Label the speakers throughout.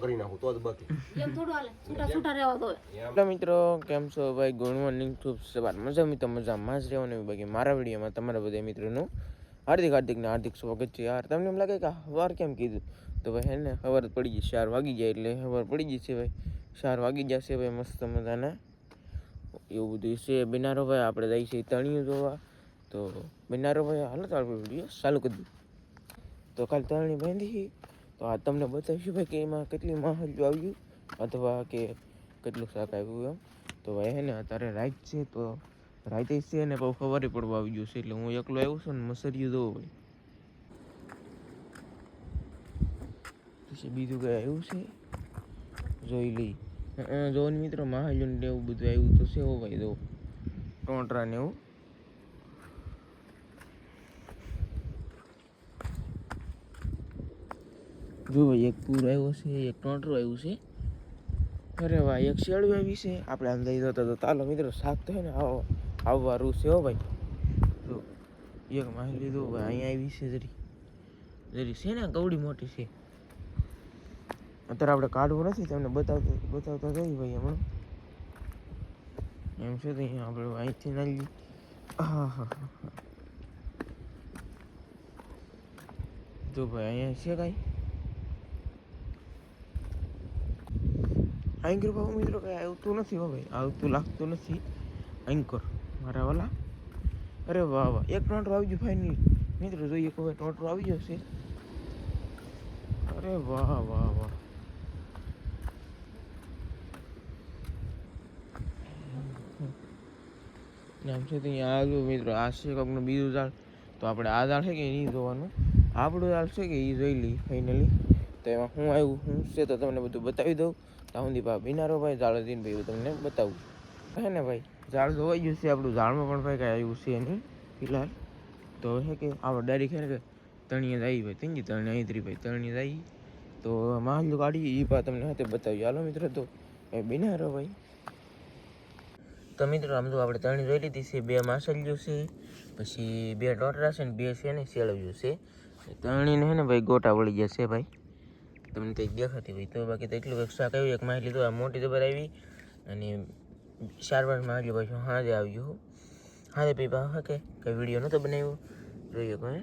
Speaker 1: કરી નાખું તો જ બાકી
Speaker 2: એમ થોડું હાલે છૂટા રહેવા દો.
Speaker 3: હેલો મિત્રો, કેમ છો ભાઈ? ગુડ મોર્નિંગ, શુભ સવાર. મજામાં જ રહેવાનું બાકી મારા વિડીયોમાં તમારા બધા મિત્રોનું હાર્દિક સ્વાગત છે. યાર તમને એમ લાગે કે સવાર કેમ કીધું? તો ભાઈ હે ને સવાર પડી ગઈ, 4 વાગી જાય એટલે સવાર પડી ગઈ છે ભાઈ. 4 વાગી જશે ભાઈ, મસ્ત મજાના એવું બધું છે. બિનારો ભાઈ આપણે જઈએ છીએ તણિયું જોવા. તો બિનારો ભાઈ હાલો ચાલુ વિડીયો ચાલુ કરી દઉં. તો કાલે તરણી બાંધી તો આ તમને બતાવીશું ભાઈ કે એમાં કેટલી માહલ આવ્યું અથવા કે કેટલું શાક આવ્યું એમ. તો ભાઈ હે ને અત્યારે રાત છે, તો રાતે છે ને બહુ સવારે પડવા આવી ગયું છે, એટલે હું એકલો આવ્યો છું ને મસરિયું દઉં ભાઈ. પછી બીજું કઈ આવ્યું છે જોઈ લઈ. જોન મિત્રો માહલ ને એવું બધું આવ્યું તો છે હો ભાઈ. જો ટોંટરા ને એવું જો ભાઈ, એક પૂર આવ્યો છે, એક ટોંટરું આવ્યું છે. અરે વાહ, એક શેળું આવી છે. આપણે આમ દઈ દો તો ચાલો મિત્રો, શાક તો હે ને આવવાનું છે હો ભાઈ. જો એક માહી લીધું ભાઈ, અહીંયા આવી છે જરી છે ને કવડી મોટી છે. અત્યારે આપણે કાઢવું નથી, તમને બતાવતા જઈએ ભાઈ હમણાં એમ છે. તો અહીંયા આપણે અહીંથી નાખી. હા હા હા, જો ભાઈ અહીંયા છે કાંઈ એન્કર બાબુ મિત્રો કઈ આવતું નથી હો ભાઈ, આવતું લાગતું નથી એન્કર મારા વાલા. અરે વાહ વાહ, એક ટોંટરો આવી ગયું ફાઇનલી મિત્રો. જોઈએ કે ભાઈ ટોંટરો આવી જશે. અરે વાહ વાહ વાહ, આમ છે તો અહીંયા આવ્યું મિત્રો. આ છે કોકનું બીજું ઝાડ. તો આપણે આ ઝાડ છે કે નહીં જોવાનું, આપણું ઝાડ છે કે એ જોઈ લઈ ફાઇનલી. તો એમાં હું આવ્યું હું છે તો તમને બધું બતાવી દઉં. તાઉંદી પા બિનારો ભાઈ ઝાડ દઈને ભાઈ તમને બતાવું હે ને ભાઈ. ઝાડ જોવાઈ ગયું છે આપણું. ઝાડમાં પણ ભાઈ કાંઈ આવ્યું છે નહીં ફિલહાલ. તો હે કે આપણે ડાયરેક્ટ છે ને કે તણીએ જ આવી ભાઈ. તણી અહીં ભાઈ તણીએ જ આવી. તો માહલ કાઢી એ પા તમને હાથે બતાવી. હાલો મિત્રો, તો ભાઈ બિનારો ભાઈ. તો મિત્રો આમ તો આપણે તણી જોઈ લીધી છે. 2 માસલિયું છે, પછી 2 ટોટરા છે ને 2 છે ને શેળવ્યું છે. તણીને હે ને ભાઈ ગોટા વળી ગયા છે ભાઈ, તમને કંઈક દેખાતી હોય તો. બાકી તો એટલું એક શાક આવ્યું. એક માહિતી લીધું, આ મોટી જબર આવી. અને 4 વાર માહિતી પાછું હાજે આવ્યું. હાજે પી પા કે કંઈ વિડીયો નહોતો બનાવ્યો. જોઈએ કોઈ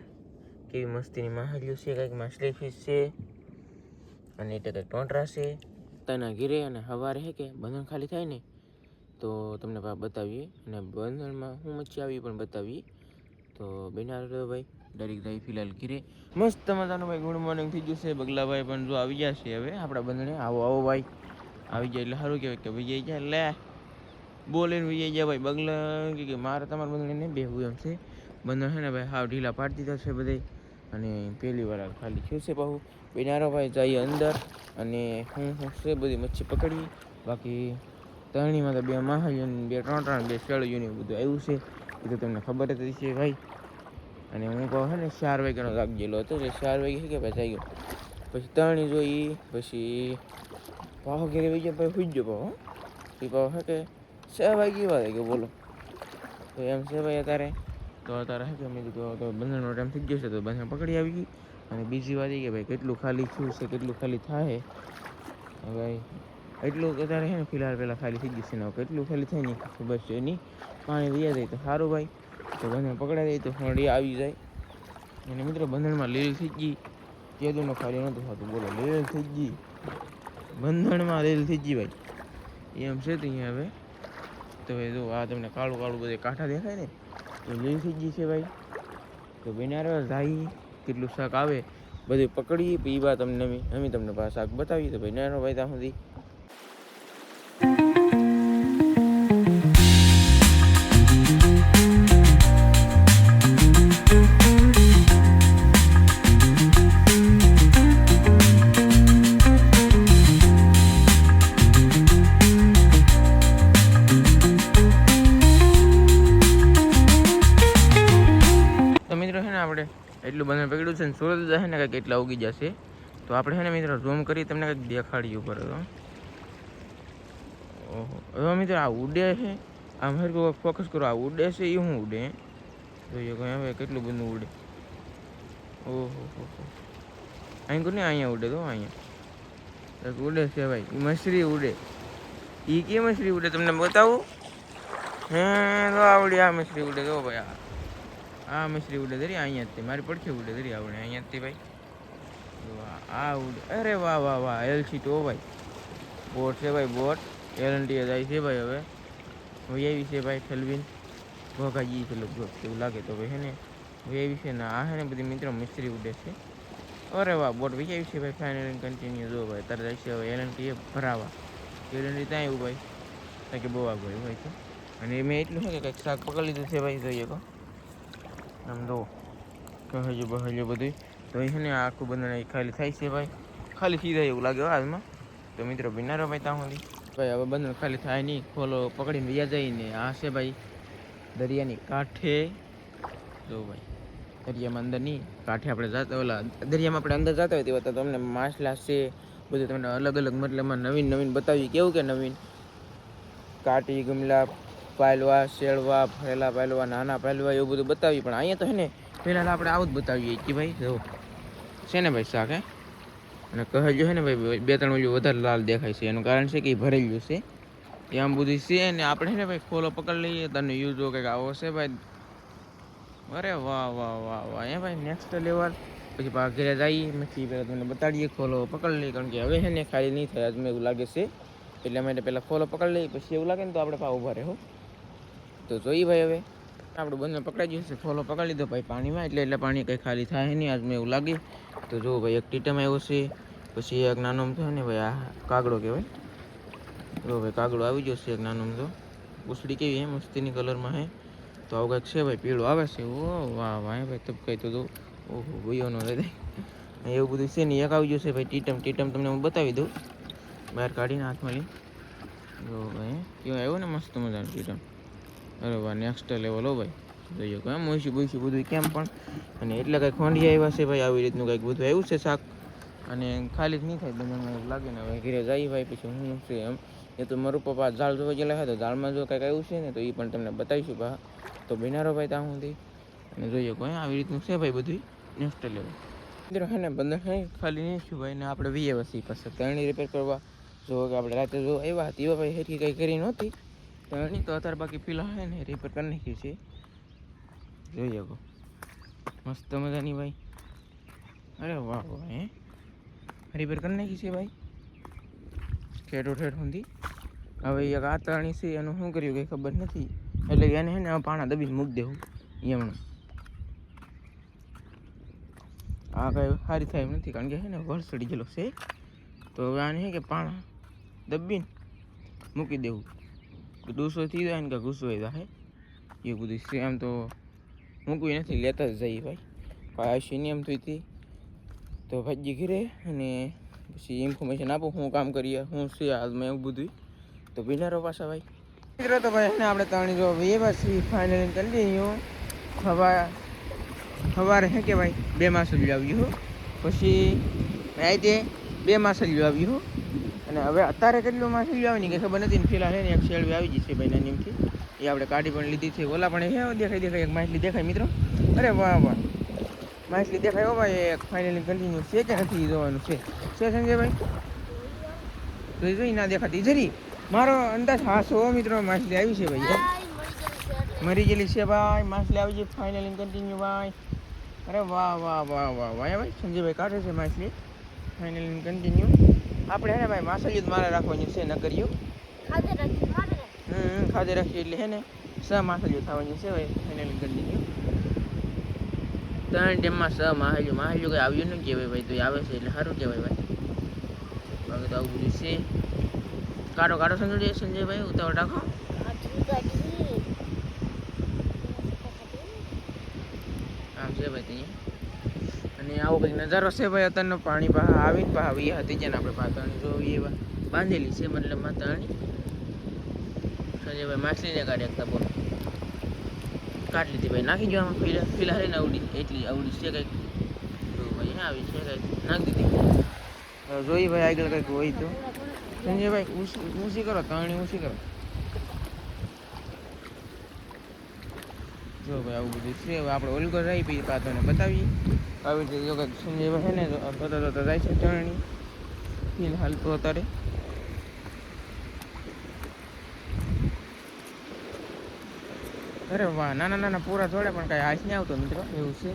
Speaker 3: કેવી મસ્તીની માહિતી છે. કંઈક માછલી ફીસ છે અને એટલે કંઈક ટોંટરા છે તના ઘીરે. અને સવારે હે કે બંધણ ખાલી થાય ને તો તમને બતાવીએ. અને બંધણમાં હું મચ્છી આવી પણ બતાવીએ. તો બિનાર ભાઈ ડાયરેક્ટ જાય ફિલહાલ ઘીરે. મસ્ત મજાનું ભાઈ ગુડ મોર્નિંગ થઈ ગયું છે. બગલાભાઈ પણ જો આવી ગયા છે હવે આપણા બંધણે. આવો ભાઈ, આવી જાય એટલે સારું કહેવાય કે ભાઈ જાય. લે બોલીને ભાઈ જાય ભાઈ. બગલા કે મારે તમારા બંધણે નહીં બેહવું એમ છે. બંધણ છે ને ભાઈ હાવ ઢીલા પાડી દીધા છે બધે. અને પહેલી વાર ખાલી થયું છે બહુ. બિનારો ભાઈ જઈએ અંદર અને હું છે બધી મચ્છી પકડી. બાકી તરણીમાં તો 2 માહલ 2 ટોંટરા 2 શેળિયું બધું આવ્યું છે. એ તો તમને ખબર જ છે ભાઈ. અને હું કહું છે ને 4 વાગ્યાનો લાગેલો હતો. જે 4 વાગે છે કે ભાઈ થઈ ગયો. પછી તરણી જોઈ, પછી પાહો ઘેરે વહી ગયો ભાઈ. સુઈ ગયો પાહો. એ પાહો છે કે 6 વાગે એવા થઈ ગયો બોલો. તો એમ છે ભાઈ અત્યારે. તો અત્યારે છે કે મેં કીધું તો બંધણનો ટાઈમ થઈ ગયો છે, તો બંધણ પકડી આવી ગઈ. અને બીજી વાત એ કે ભાઈ કેટલું ખાલી થયું છે, કેટલું ખાલી થાય ભાઈ. એટલું અત્યારે છે ને ફિલહાલ પહેલાં ખાલી થઈ ગયું છે ને કેટલું ખાલી થાય ને ખબર છે નહીં. પાણી વૈયા જાય તો સારું ભાઈ. તો બંધણ પકડાઈ જાય તો ફળી આવી જાય. અને મિત્રો બંધણમાં લીલ થઈ ગઈ. કેદુનો ખાલી નહોતું થતું બોલો. લીલ થઈ ગઈ બંધણમાં, લીલ થઈ ગઈ ભાઈ. એમ છે તો અહીંયા હવે તો ભાઈ જો આ તમને કાળું કાળું બધે કાંઠા દેખાય ને તો લીલ થઈ ગઈ છે ભાઈ. તો બિનારો જાય કેટલું શાક આવે બધું પકડીએ. પછી વાત અમે તમને શાક બતાવીએ. તો ભાઈ નાનો ભાઈ ત્યાં સુધી આપણે એટલું બંધ પકડ્યું છે ને સુરત જશે ને કંઈક એટલા ઉગી જશે. તો આપણે છે ને મિત્રો ઝૂમ કરી તમને કંઈક દેખાડીએ ઉપર. ઓહો હવે મિત્રો આ ઉડે છે. આમ હર ફોકસ કરો. આ ઉડે છે એ શું ઉડે જોઈએ કોઈ હવે કેટલું બધું ઉડે. ઓહો અહીં કોને અહીંયા ઉડે તો અહીંયા એક ઉડે છે ભાઈ, ઈ મછરી ઉડે. ઈ કે મછરી ઉડે તમને બતાવું? હે તો આવડી આ મછરી ઉડે જો ભાઈ, આ મછરી ઉડે ધરી અહીંયા જ મારી પડખે ઉડે ધરી આવડે અહીંયા જ ભાઈ. આ ઉડે, અરે વાહ વાહ વાહ, એલસી તો ભાઈ બોટ છે ભાઈ, બોટ એલનટી જાય છે ભાઈ. હવે વૈયાવી છે ભાઈ ઠલવીન ભોગાજી છે લગભગ એવું લાગે તો ભાઈ હે ને વૈયાવી છે ને આ હે ને બધી મિત્રો મછરી ઉડે છે. અરે વાહ, બોટ વૈયાવી છે ભાઈ. ફાઇનલ કન્ટિન્યુ જો ભાઈ તારે જાય છે હવે એલનટી એ ભરાવા. એલનટી ત્યાં એવું ભાઈ કારણ કે બહુ આગળ હોય છે. અને મેં એટલું છે કે કંઈક શાક પકડી લીધું છે ભાઈ, જોઈએ કહો આમ જો કહેજો બહેજો બધું તો છે ને આખું બંધન ખાલી થાય છે ભાઈ, ખાલી થઈ જાય એવું લાગે હાલમાં. તો મિત્રો બિનારો ભાઈ ત્યાં સુધી ભાઈ હવે બંધન ખાલી થાય નહીં, ખોલો પકડીને વ્યા જઈને આ છે ભાઈ દરિયાની કાંઠે. જો ભાઈ દરિયામાં અંદર નહીં, કાંઠે આપણે જતા ઓલા દરિયામાં આપણે અંદર જતા હોય તેવા તો તમને માછલા છે બધું તમને અલગ અલગ મતલબમાં નવીન નવીન બતાવી. કેવું કે નવીન કાટી ગમલા પાયલવા શેળવા ફરેલા પાયલવા નાના પાયલવા એવું બધું બતાવી. પણ અહીંયા તો હે ને પહેલાં આપણે આવું જ બતાવીએ કે ભાઈ જો છે ને ભાઈ શાક હે. અને કહેજો છે ને ભાઈ બે ત્રણ ઓલું વધારે લાલ દેખાય છે, એનું કારણ છે કે એ ભરેલું છે એ આમ બધું છે. ને આપણે છે ને ભાઈ ખોલો પકડી લઈએ તને યુઝ જો કંઈક આવો છે ભાઈ. અરે વાહ વાહ વાહ વાહ એ ભાઈ નેક્સ્ટ લેવલ. પછી ઘરે જઈએ પછી પહેલાં તમને બતાડીએ ખોલો પકડી લઈએ, કારણ કે હવે છે ને ખાલી નહીં થાય આજમાં એવું લાગે છે. એટલે માટે પહેલાં ખોલો પકડી લઈએ, પછી એવું લાગે ને તો આપણે પા ઊભા રહે. તો જોઈએ ભાઈ હવે આપણું બંને પકડાઈ ગયું છે, ખોલો પકડી લીધો ભાઈ પાણીમાં, એટલે પાણી કંઈ ખાલી થાય નહીં આજમાં એવું લાગે. તો જો ભાઈ એક ટીટમ આવ્યો છે, પછી એક નાનો છે ને ભાઈ આ કાગડો કહેવાય. જો ભાઈ કાગડો આવી ગયો છે એક નાનો તો ઉસળી કેવી હે મસ્તીની કલરમાં હે. તો આવું કંઈક છે ભાઈ પીળો આવે છે. ઓ વાહ વાહ ભાઈ તબકાઈ તો ઓહો ભૂયો નો રહે એવું બધું છે ને. એક આવી ગયું છે ભાઈ ટીટમ તમને હું બતાવી દઉં બહાર કાઢીને હાથમાં લઈ. જો ભાઈ કેવું આવ્યો ને મસ્ત મજાનું ટીટમ. અરે વાહ નેક્સ્ટ લેવલ હો ભાઈ. જોઈએ કેમ મોઈસી બોઈસી બધું કેમ પણ. અને એટલે કંઈક ખોંડિયા આવ્યા છે ભાઈ, આવી રીતનું કંઈક બધું આવ્યું છે શાક. અને ખાલી જ નહીં થાય બંને એવું લાગે ને. હવે ઘરે જાય ભાઈ પછી હું છે એમ એ તો મારું પપ્પા ઝાડ જોવા ગયેલા હતા, તો ઝાડમાં જો કંઈક આવ્યું છે ને તો એ પણ તમને બતાવીશું પા. તો બિનારો ભાઈ ત્યાં સુધી અને જોઈએ કોઈ આવી રીતનું છે ભાઈ બધું નેક્સ્ટ લેવલ. મિત્રો હે ને બંદર હે ખાલી નહીં છું ભાઈ ને આપણે વીએ વસી પાસે ત્રણની રિપેર કરવા. જો કે આપણે રાતે જો આવ્યા હતી એવા ભાઈ હેરકી કંઈ કરી નહોતી ત્રણની, તો અત્યારે બાકી ફિલહાલ હે ને રિપેર કરી નાખ્યું છે. જોઈએ કહો મસ્ત મજાની ભાઈ. અરે વાહ વાહ હે રિપેર કરી નાખી છે ભાઈ ઠેઠો ઠેઠ સુધી. હવે એક આ ત્રણી છે એનું શું કર્યું કંઈ ખબર નથી, એટલે એને હે ને પાણા દબીને મૂકી દેવું એમણે. આ કાંઈ સારી થાય એમ નથી, કારણ કે હે ને વરસડી ગયેલો છે. તો હવે આને હે કે પાણા દબીને મૂકી દેવું, ડૂસો થઈ જાય ને કે ગુસ્સો થઈ જાય એ બધું છે. આમ તો મૂકવી નથી, લેતા જ જઈએ ભાઈ. પાછી એમ થઈ હતી તો ભાજી ઘરે અને પછી ઇન્ફોર્મેશન આપું શું કામ કરીએ શું છે હાલમાં એવું બધું. તો બિનારો પાછા ભાઈ મિત્રો. તો ભાઈ ને આપણે ત્રણે જો એ પછી ફાઇનલી કન્ટિન્યુ સવારે હે કે ભાઈ 2 માછલીઓ આવ્યું પછી રાતે 2 માછલીઓ આવ્યું. અને હવે અત્યારે કેટલું માછલીઓ આવી ને કે ખબર નથી ને. ફિલહાલ ને એક શેળવી આવી જશે ભાઈ નાનીમથી, એ આપણે કાઢી પણ લીધી છે. ઓલા પણ હે દેખાય એક માછલી દેખાય મિત્રો. અરે વાહ વાહ માછલી દેખાય હો ભાઈ. એક ફાઇનલી કન્ટિન્યુ છે કે નથી જોવાનું છે સંજયભાઈ? તો જોઈ ના દેખાતી જરી મારો અંદાજ હાસો મિત્રો માછલી આવી છે ભાઈ, મરી ગયેલી છે ભાઈ માછલી આવી છે ફાઇનલી કન્ટિન્યુ ભાઈ. અરે વાહ વાહ વાહ વાહ વાહ ભાઈ સંજયભાઈ કાઢે છે માછલી ફાઇનલી કન્ટિન્યુ. આપણે હે ને ભાઈ માછલી જ મારે રાખવાની છે, ન કર્યું ખાધે રાખીએ એટલે હે ને 6 માછલીઓ થવાની છે ભાઈ ફાઇનલી કન્ટિન્યુ. 3 ટાઈમમાં 6 માછલીઓ કંઈ આવ્યું ન કહેવાય ભાઈ, તો આવે છે એટલે સારું કહેવાય ભાઈ. બાકી તો આવું બધું છે. કાઢો કાઢો સંજયભાઈ ઉતાવળ રાખો. આમ છે ભાઈ ત્યાં અને આવો કંઈક નજારો છે ભાઈ અત્યારનો. પાણી પાસે આવીને પાસે આવી હતી જેને આપણે પાતળી જોઈએ એવા બાંધેલી છે મતલબ માતાણી. સંજયભાઈ માછલીને કાઢી શકતા બોલો કાઢ લીધી ભાઈ, નાખી ગયો આમાં ફિલહાલ ને આવડી એટલી આવડી છે કંઈક. તો ભાઈ આવી છે કંઈક નાખી દીધી. જોઈ ભાઈ આગળ કંઈક હોય તો સંજયભાઈ ઊંચી કરો, તાણી ઊંચી કરો. જો ભાઈ આવું બધું છે. હવે આપણે ઓલગો રહી પછી પાતોને બતાવીએ આવી રીતે. જો કંઈક સંજયભાઈ છે ને તો જાય છે ચરણી ફિલહાલ તો અત્યારે અરે વાહ, નાના નાના પૂરા થોડે પણ કાંઈ હાથ નહીં આવતો મિત્રો, એવું છે.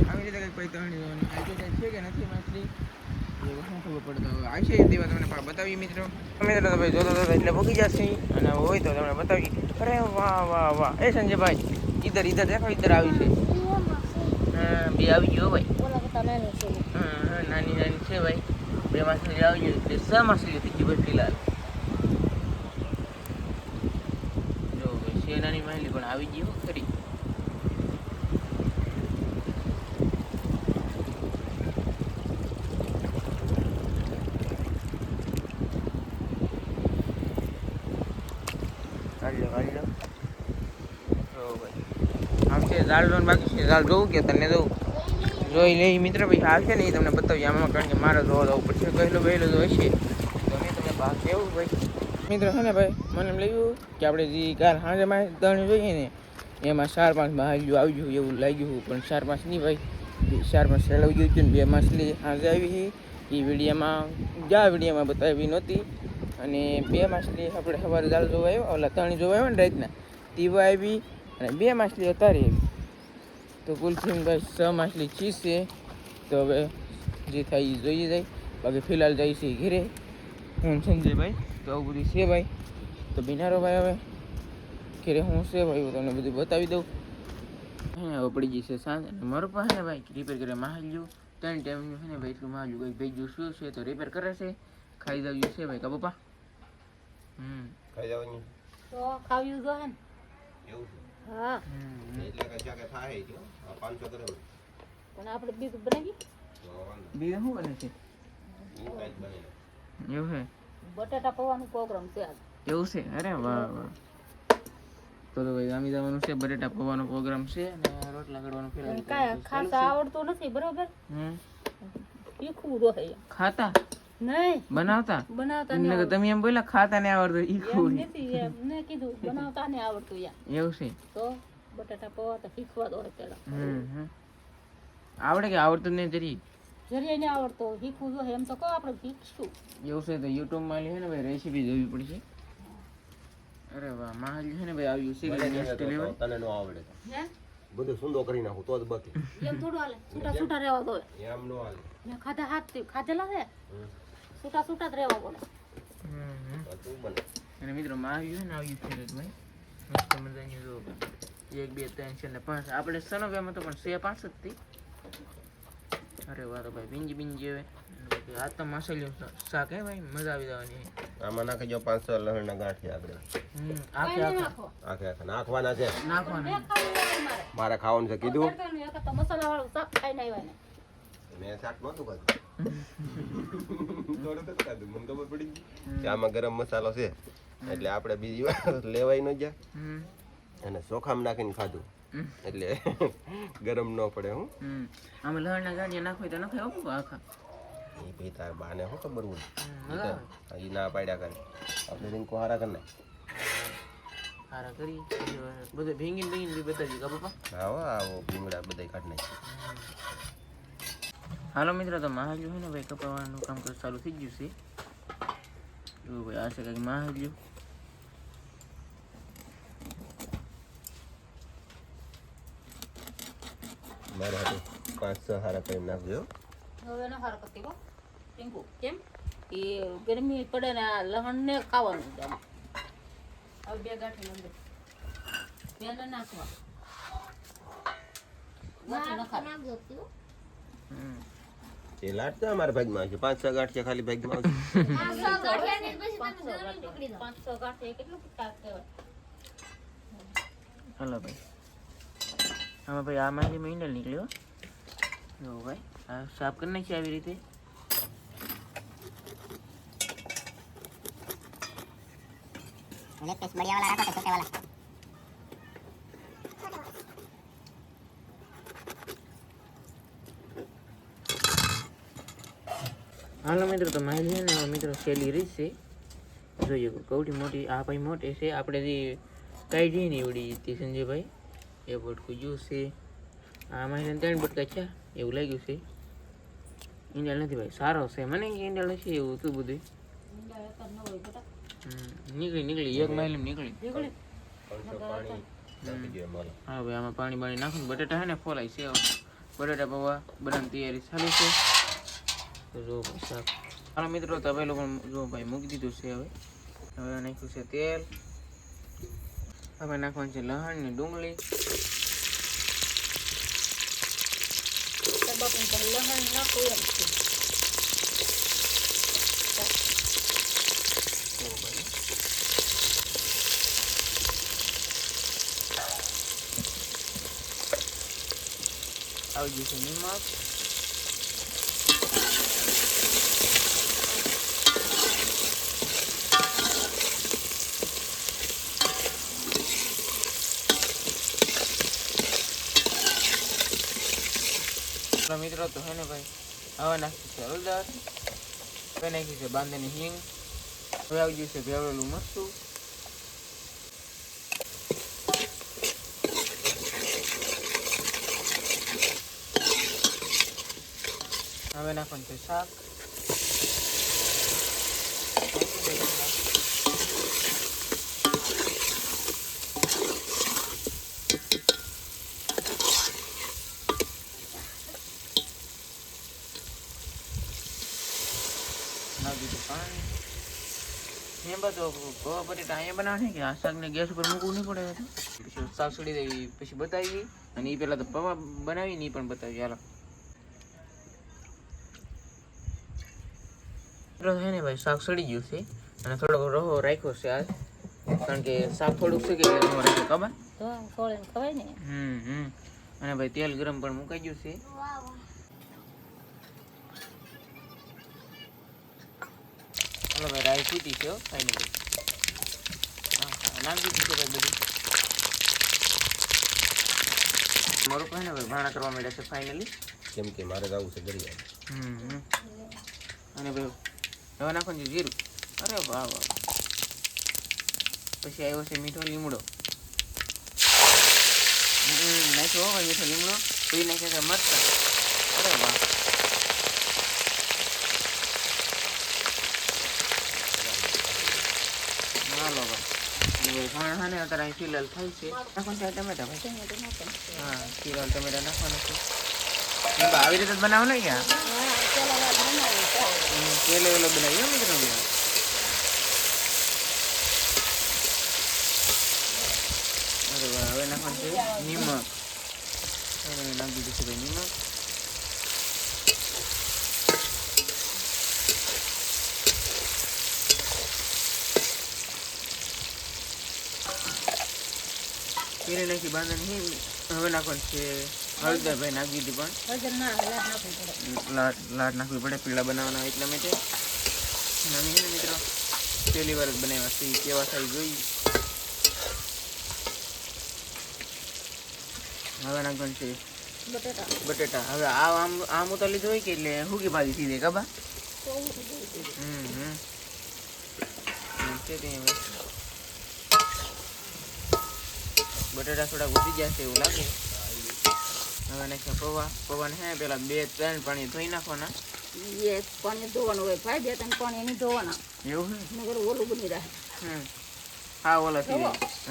Speaker 3: આવી રીતે કંઈક પછી તણી જોવાની આજે કંઈક છે કે નથી માછલી એવું શું ખબર પડતો હવે આવશે એ દેવા તમને બતાવીએ મિત્રો. મિત્રો તો ભાઈ જોતા જોતા એટલે ભૂગી જશે અને હોય તો તમને બતાવીએ. અરે વાહ વાહ વાહ, એ સંજયભાઈ ઇધર ઇધર દેખો, ઇધર આવી છે. હા, બે આવી ગયો ભાઈ. હા, નાની નાની છે ભાઈ, બે માછલી આવી ગઈ એટલે 6 માછલી થઈ ગઈ ભાઈ ફિલહાલ. જો ભાઈ છે નાની માછલી પણ આવી ગઈ ખરી. આમ છે ઝાડ લોન બાકી છે, ઝાડ જોવું કે તને જોવું જોઈ લઈ મિત્ર ભાઈ. આવશે ને એ તમને બતાવીએ આમાં, કારણ કે મારે જોવા જવું પડશે. કહેલો વહેલો જો હશે તો મેં તમને ભાગ કેવું ભાઈ મિત્ર છે ને ભાઈ. મને એમ લાગ્યું કે આપણે જે કાલ સાંજે માં દણી જોઈએ ને એમાં 4-5 માછલીઓ આવી ગયું એવું લાગ્યું, પણ 4-5 નહીં ભાઈ, 4-5 સેલાવી ગયું હતું ને 2 માછલી સાંજે આવી છે. એ વિડીયોમાં બતાવી નહોતી. અને 2 માછલી આપણે સવારે જાળ જોવા આવ્યા, ઓલા તણી જોવા આવ્યા ને રાતના તીવા આવી, અને 2 માછલી અત્યારે આવી. તો કુલ થઈને ભાઈ 6 માછલી ચીજ છે. તો હવે જે થાય એ જોઈએ જાય. બાકી ફિલહાલ જાય છે ઘરે હું સંજયભાઈ. તો આવું બધું છે ભાઈ. તો બિનારો ભાઈ હવે ઘરે હું છે ભાઈ તમને બધું બતાવી દઉં. હે હવે પડી ગઈ છે સાંજ અને મારું પાસે ને ભાઈ રિપેર કરે માહલ્યું 3 ટાઈમનું છે ને ભાઈ એટલું માહલ્યું કંઈક ભેજ્યું શું છે તો રિપેર કરે છે. ખાઈ જાવ્યું છે ભાઈ કા પપ્પા?
Speaker 1: ખાઈ જવાની
Speaker 2: તો ખાવ્યું જો હે ને.
Speaker 1: એવું છે.
Speaker 2: હા,
Speaker 1: એટલે કે જાકે થાય જો 500 ગ્રામ
Speaker 2: પણ આપણે બીજું બનાવી
Speaker 1: તો વાંધો
Speaker 3: બીજું શું બને છે
Speaker 1: નહીં, કાંઈ જ બને નહીં.
Speaker 3: એવું છે?
Speaker 2: બટાટા પૌવાનો પ્રોગ્રામ છે આજ.
Speaker 3: એવું છે? અરે વાહ વાહ. તો ભાઈ ગામી જવાનું છે, બટેટા પૌવાનો પ્રોગ્રામ છે અને રોટલા ઘડવાનો
Speaker 2: પણ કાંઈ ખાતા આવડતું નથી બરોબર. શીખવું તો હે.
Speaker 3: ખાતા
Speaker 2: નહીં
Speaker 3: બનાવતા
Speaker 2: બનાવતા
Speaker 3: એમને તો તમે એમ બોલ્યા ખાતા ને આવડતું ઈ
Speaker 2: એમ
Speaker 3: ખોડી.
Speaker 2: નથી, એમ મેં કીધું બનાવતા ને આવડતું યાર.
Speaker 3: એવું છે?
Speaker 2: તો બટાટા પૌવા તો શીખવા દો પેલા.
Speaker 3: આવડે કે આવડતું નહીં જરી?
Speaker 2: જરીય ને આવડતો શીખવું જો એમ તો કહો આપણે શીખશું.
Speaker 3: એવું છે તો યુટ્યુબ માં છે ને ભાઈ રેસીપી જોવી પડશે. અરે વાહ, માહલી છે ને ભાઈ આવ્યું છે
Speaker 1: મને
Speaker 3: કે નેક્સ્ટ
Speaker 1: તો
Speaker 3: લેવલ.
Speaker 1: તને નો આવડે તો
Speaker 2: હે
Speaker 1: બધું સુંદો કરી નાખું તો જ બકે.
Speaker 2: એમ થોડું હાલે, છૂટા છૂટા રહેવા દો.
Speaker 1: એમ નો હાલે.
Speaker 2: મેં ખાધા હાથથી ખાધેલા છે,
Speaker 1: હમ.
Speaker 2: છૂટા છૂટા જ રહેવા પડે.
Speaker 1: તો તું બને.
Speaker 3: અને મિત્રો માહલી છે ને આવ્યું છે ભાઈ મસ્ત મજાની જો 1 2 3 4 ને 5 આપણે સનોવ્યામાં તો પણ 5 જ હતી. અરે વાહ તો ભાઈ બિંજી બિંજી હવે આ તો મસાલિયું શાક હે ભાઈ, મજા આવી જવાની.
Speaker 1: આમાં નાખી જો 500 લસણના ગાંઠિયા આપણે.
Speaker 3: આખે
Speaker 2: કાંઈ નહીં
Speaker 3: આખા
Speaker 2: નાખો.
Speaker 1: આખે આખા નાખવાના છે.
Speaker 3: નાખવાના.
Speaker 2: એક ખાવું નહીં મારે.
Speaker 1: મારે ખાવાનું છે કીધું.
Speaker 2: કરતો નહીં, એક તો મસાલાવાળું શાક ખાઈને આવ્યા ને.
Speaker 1: મેં શાક નહોતું ખાધું. થોડું તો ખાધું, મને ખબર પડી ગઈ કે આમાં ગરમ મસાલો છે એટલે આપણે બીજી વાર લેવાય ન ગયા અને ચોખામાં નાખીને ખાધું એટલે ગરમ ન પડે. હું
Speaker 3: આમાં લહણના ગાંઠિયા નાખો તો નખાય હો આખા.
Speaker 1: એ ભાઈ તાર બાને શું ખબર હોય એ ના પાડ્યા કરે આપણે રીંકો હારા કરી નાખ.
Speaker 3: હારા કરી બધું ભીંગીને ભીંગીને બી બતાવી કા પપ્પા?
Speaker 1: આવો આવો ભીંગડા બધા કાઢી નાખી.
Speaker 3: હાલો મિત્રો તો મહાલ્યું છે ને ભાઈ કપાવાનું કામકાજ ચાલુ થઈ ગયું છે. જો ભાઈ આ છે કંઈક મહાલ્યું.
Speaker 1: મારે હાટું 500 હારા કરી નાખજો.
Speaker 2: હવે ન હાર કરતી હો ટીંકુ. કેમ એ ગરમી પડે ને આ લહણ ને ખાવાનું છે આમાં. હવે 2 ગાંઠી અંદર પેલા નાખવા ગાંઠી નખાય.
Speaker 1: એ લાટતા અમારા ભાગમાં છે 500 ગાંઠિયા ખાલી ભાગમાં આવશે.
Speaker 2: 500 ગાંઠી કેટલું શાક કહેવાય.
Speaker 3: હાલો ભાઈ આમાં ભાઈ આમાંથી મિનરલ નીકળ્યો. જો ભાઈ આ સાફ કરી નાખીએ આવી રીતે. હાલો મિત્રો તો માહિતી છે ને મિત્રો સહેલી રીત છે. જોઈએ કૌટી મોટી આ ભાઈ મોટી છે આપણે જે કાઢી ને એવડી હતી સંજયભાઈ એ બટકું જ્યુસ છે આમાં એને 3 બટકા છે એવું લાગ્યું છે ઈંડા નથી ભાઈ સારો છે મને કે ઈંડા નથી એવું હતું બધું નીકળી એક માઇલ નીકળી હા ભાઈ આમાં પાણી બાણી નાખું બટેટા હે ને ફોલાય છે બટેટા પૌવા બનાવવાની તૈયારી ચાલુ છે તો જો ભાઈ શાક હાલો મિત્રો તપેલું પણ જો ભાઈ મૂકી દીધું છે હવે નાખ્યું છે તેલ હવે નાખવાનું છે લસણ ને ડુંગળી
Speaker 2: લહણ નાખવું એમ છે
Speaker 3: આવી ગયું છે નિમક મિત્રો તો હે ને ભાઈ હવે નાખી છે હળદર હવે નાખી છે બાંધેલી હિંગ હવે આવી ગયું છે ભેવરેલું મરચું હવે નાખવાનું છે શાક પાણી બધો પૌવા બટેટા અહીંયા બનાવે કે આ શાકને ગેસ ઉપર મૂકવું નહીં પડે પછી શાક સડી દેવી પછી બતાવી અને એ પહેલાં તો પૌવા બનાવી ને એ પણ બતાવી હાલો હે ને ભાઈ શાક સડી ગયું છે અને થોડોક રહો રાખ્યો છે આજ કારણ કે શાક થોડુંક છે કે રહો રાખ્યો ખબર
Speaker 2: તો થોડું ખવાય ને
Speaker 3: અને ભાઈ તેલ ગરમ પણ મુકાઈ ગયું છે ચાલો ભાઈ રાઈ ફૂટી છે ફાઇનલી નાખી દીધું છે ભાઈ બધું મારું કહે ને ભાઈ ભાણા કરવા માંડ્યા છે ફાઇનલી
Speaker 1: કેમ કે મારે જવું છે દરિયા
Speaker 3: અને ભાઈ હવે નાખવાનું છે જીરું અરે વાહ વાહ પછી આવ્યો છે મીઠો લીમડો નાખ્યો ભાઈ મીઠો લીમડો પછી નાખ્યા છે મરચાં અરે વાહ હાલો ભાઈ ભાણા ને અત્યારે અહીં ફિલહાલ થાય છે નાખવાનું છે ટમેટા ભાઈ હા ફિલહાલ ટમેટા નાખવાના છે આવી રીતે જ બનાવો ને ક્યાં પેલો વેલો બનાવ્યો મિત્રો અરે વાહ હવે નાખવાનું છે નિમક નાખી દીધું છે ભાઈ નિમક પેલી નાખી બાંધવાની હવે નાખવાનું છે હળદર ભાઈ નાખી દીધી પણ લાટ નાખવી પડે પીળા બનાવવાના એટલા માટે નાની ને મિત્રો પહેલી વાર જ બનાવ્યા છે કેવા થાય જોઈ હવે નાખવાનું છે બટેટા હવે આમ ઉતાર લીધું હોય કે એટલે હુકી ભાજી સીધે કબા બટેટા થોડા ઉડી જશે એવું લાગે હવે નાખ્યા પૌવાને હે પેલા 2-3 પાણી ધોઈ નાખવાના
Speaker 2: એક પાણી ધોવાનું હોય ભાઈ 2-3 પાણી નહીં ધોવાના
Speaker 3: એવું હે
Speaker 2: નગર ઓલું બની રહે
Speaker 3: હા ઓલા થી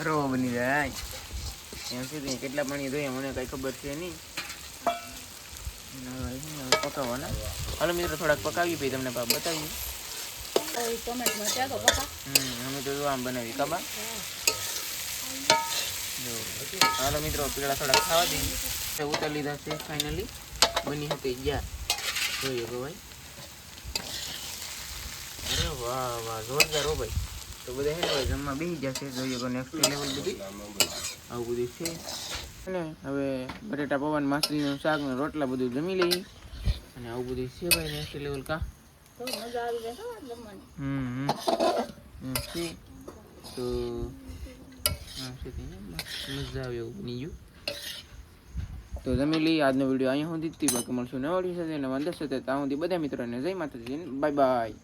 Speaker 3: રવો બની જાય એમ સુધી કેટલા પાણી ધોઈએ મને કઈ ખબર છે નહીં પકાવવાના હાલો મિત્રો થોડાક પકાવી પછી તમને બતાવીએ અમે તો આમ બનાવી કબા હાલો મિત્રો પીળા થોડા ખાવા દઈએ ઉતાર લીધા છે ફાઇનલી બની હતી ગયા જોઈએ ભાઈ અરે વાહ વાહ જોરદાર હો ભાઈ તો બધા હે ને ભાઈ જમવા બેસી જશે જોઈએ તો નેક્સ્ટ લેવલ બધું આવું બધું છે અને હવે બટેટા પૌવા માછલીનું શાક ને રોટલા બધું જમી લઈએ અને આવું બધું છે ભાઈ નેક્સ્ટ લેવલ કા
Speaker 2: મજા આવી જાય જમવાની
Speaker 3: તો મજા આવે એવું બની ગયું તો જમી લઈએ આજનો વિડીયો અહીંયા સુધી બાકી મળશું નવા વિડીયો સાથે નવા 10 સાથે ત્યાં સુધી બધા મિત્રોને જય માતાજી બાય બાય